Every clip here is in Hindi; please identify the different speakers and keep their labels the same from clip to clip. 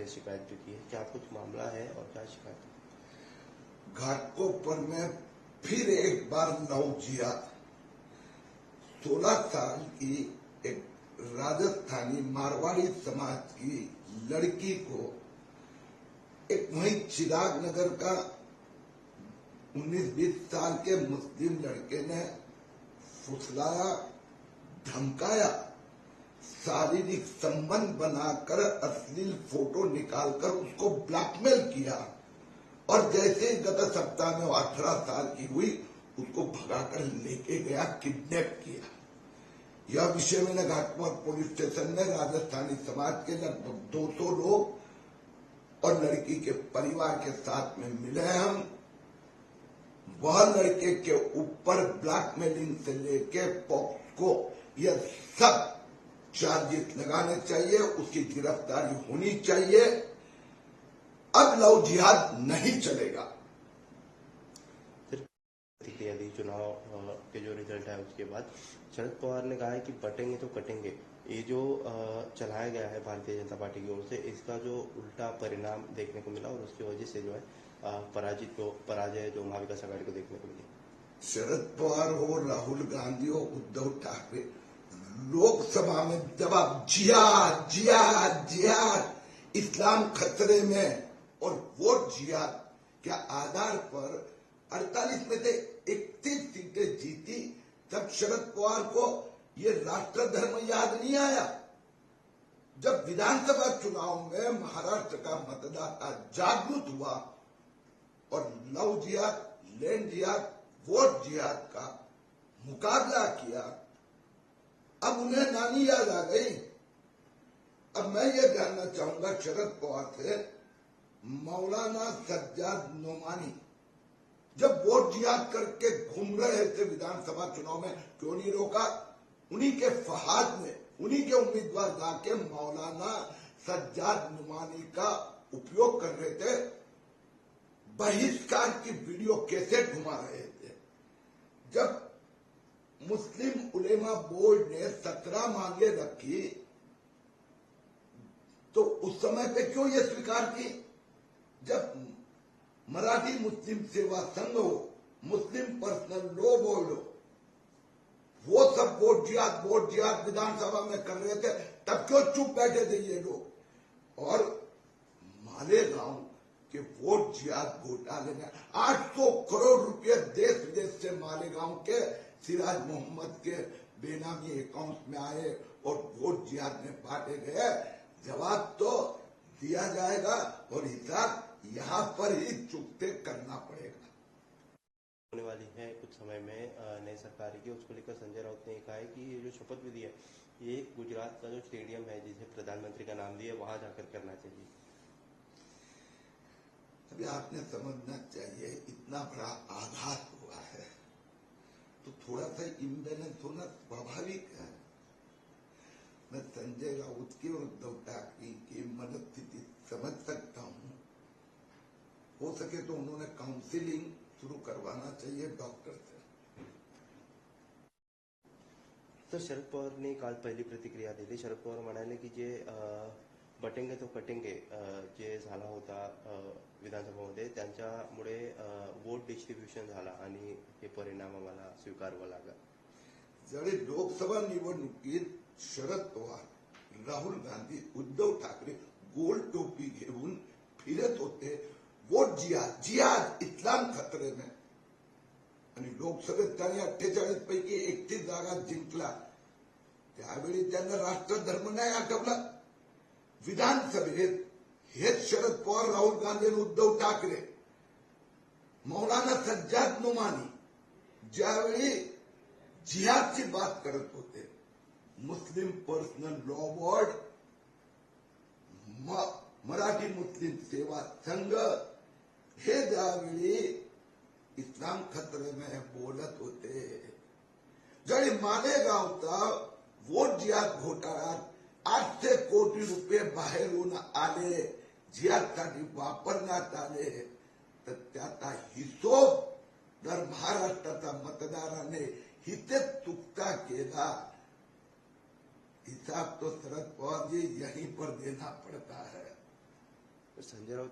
Speaker 1: शिकायत जो की है, क्या कुछ मामला है और क्या शिकायत है?
Speaker 2: घाटकोपर में फिर एक बार नवजियाद 16 साल की एक राजस्थानी मारवाड़ी समाज की लड़की को एक वहीं चिराग नगर का 19-20 साल के मुस्लिम लड़के ने फुसलाया, धमकाया, शारीरिक संबंध बनाकर अश्लील फोटो निकालकर उसको ब्लैकमेल किया और जैसे गत सप्ताह में वो 18 साल की हुई उसको भगाकर लेके गया, किडनैप किया। यह विषय मैंने घाटकोपर पुलिस स्टेशन में राजस्थानी समाज के लगभग 200 लोग और लड़की के परिवार के साथ में मिले हम। वह लड़के के ऊपर ब्लैकमेलिंग से लेके पॉक्सो यह सब चार्जेस लगाने चाहिए, उसकी गिरफ्तारी होनी चाहिए। अब लव जिहाद नहीं चलेगा।
Speaker 1: प्रतिक्रिया दी चुनाव के जो रिजल्ट है उसके बाद शरद पवार ने कहा है कि बटेंगे तो कटेंगे। ये जो चलाया गया है भारतीय जनता पार्टी की ओर से, इसका जो उल्टा परिणाम देखने को मिला और उसकी वजह से जो है पराजय जो महाविकास आघाड़ी को देखने को मिली।
Speaker 2: शरद पवार हो, राहुल गांधी हो, उद्धव ठाकरे लोकसभा में जवाब जिहाद जिहाद जिहाद, इस्लाम खतरे में और वोट जिहाद के आधार पर 48 में से 31 सीटें जीती। तब शरद पवार को ये राष्ट्र धर्म याद नहीं आया। जब विधानसभा चुनाव में महाराष्ट्र का मतदाता जागरूक हुआ और लव जिहाद, लैंड जिहाद, वोट जिहाद का मुकाबला किया, अब उन्हें नानी याद आ गई। अब मैं ये जानना चाहूंगा शरद पवार से, मौलाना सज्जाद नोमानी जब वोट जिहाद करके घूम रहे थे विधानसभा चुनाव में, क्यों नहीं रोका? उन्हीं के फहाद में उन्हीं के उम्मीदवार जाके मौलाना सज्जाद नोमानी का उपयोग कर रहे थे, बहिष्कार की वीडियो कैसेट घुमा रहे थे। जब मुस्लिम उलेमा बोर्ड ने 17 मांगे रखी तो उस समय पे क्यों ये स्वीकार की? जब मराठी मुस्लिम सेवा संघ हो, मुस्लिम पर्सनल लॉ बोर्ड हो, वो सब वोट जिहाद विधानसभा में कर रहे थे, तब क्यों चुप बैठे थे ये लोग? और मालेगांव के वोट जिहाद घोटाले में 800 करोड़ रुपए देश विदेश से मालेगांव के सिराज मोहम्मद के बेनामी अकाउंट में आए और वोट जिहाद में बांटे गए। जवाब तो दिया जाएगा और हिसाब यहाँ पर ही चुपते करना पड़ेगा।
Speaker 1: होने वाली है कुछ समय में नई सरकार की, उसको लेकर संजय राउत ने कहा है कि ये जो शपथ विधि है ये गुजरात का जो स्टेडियम है जिसे प्रधानमंत्री का नाम दिया वहां जाकर करना चाहिए।
Speaker 2: अभी आपने समझना चाहिए, इतना बड़ा आघात हुआ है तो थोड़ा सा इम्बैलेंस होना स्वाभाविक है। मैं संजय राउत की और उद्धव ठाकरे की मनस्थिति समझ सकता हूँ। हो सके तो उन्होंने काउंसिलिंग शुरू करवाना चाहिए डॉक्टर से।
Speaker 1: तर शरद पवारने काल पहिली प्रतिक्रिया दिली। शरद पवार म्हणाले की जे बटेंगे तो कटेंगे जे झाला होता विधानसभेमध्ये, त्यांच्यामुळे वोट डिस्ट्रीब्युशन झाला आणि हे परिणाम आम्हाला स्वीकारावा लागला।
Speaker 2: जरी लोकसभा निवडणुकीत शरद पवार, राहुल गांधी, उद्धव ठाकरे गोल टोपी घेऊन फिरत होते, वोट जिहाद इस्लाम खतरे में, आणि लोकसभेत त्यांनी 48 पैकी 31 जागा जिंकला, त्यावेळी त्यांना राष्ट्रधर्म नाही आठवला। विधानसभेत हेच शरद पवार, राहुल गांधी आणि उद्धव ठाकरे, मौलाना सज्जाद नोमानी ज्यावेळी जिहादची बात करत होते, मुस्लिम पर्सनल लॉ बोर्ड, मराठी मुस्लिम सेवा संघ हे ज्यावेळी इस्लाम खतरे में बोलत होते, ज्यावेळी मालेगावचा वोट जिहाद घोटाळ्यात 800 कोटी रुपये बाहेरून आले, जिहादसाठी वापरण्यात आले, तर त्याचा हिशोब जर महाराष्ट्राच्या मतदाराने हिते चुकता केला, हिसाब तो शरद पवार जी यहीं पर देना पड़ता है।
Speaker 1: संजय राऊत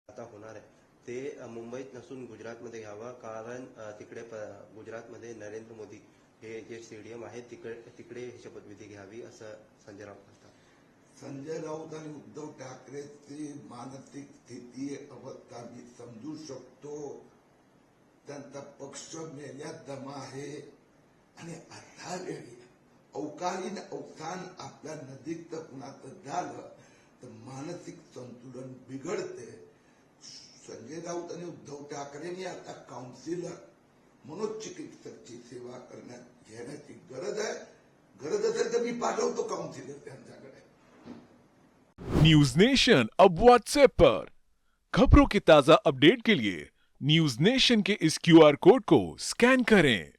Speaker 1: आता होणार आहे ते मुंबईत नसून गुजरातमध्ये घ्यावं, कारण तिकडे गुजरातमध्ये नरेंद्र मोदी हे जे स्टेडियम आहे तिकडे ही शपथविधी घ्यावी असं संजय राऊत म्हणतात.
Speaker 2: संजय राऊत आणि उद्धव ठाकरेची मानसिक स्थिती अवस्था मी समजू शकतो. त्यांचा पक्ष मेल्यात दमा आहे आणि अशा वेळी अवकाळीन अवसान आपल्या नजीक तर कुणाचं झालं तर मानसिक संतुलन बिघडते. संजय राऊत आणि उद्धव ठाकरेंनी आता काउन्सिलर मनोचिकित्सकची सेवा घेण्याची गरज आहे. गरज असेल तर मी पाठवतो काउन्सिलर त्यांच्याकडे.
Speaker 3: न्यूज नेशन अब व्हाट्सएप पर खबरों के ताजा अपडेट के लिए न्यूज नेशन के इस क्यूआर कोड को स्कैन करें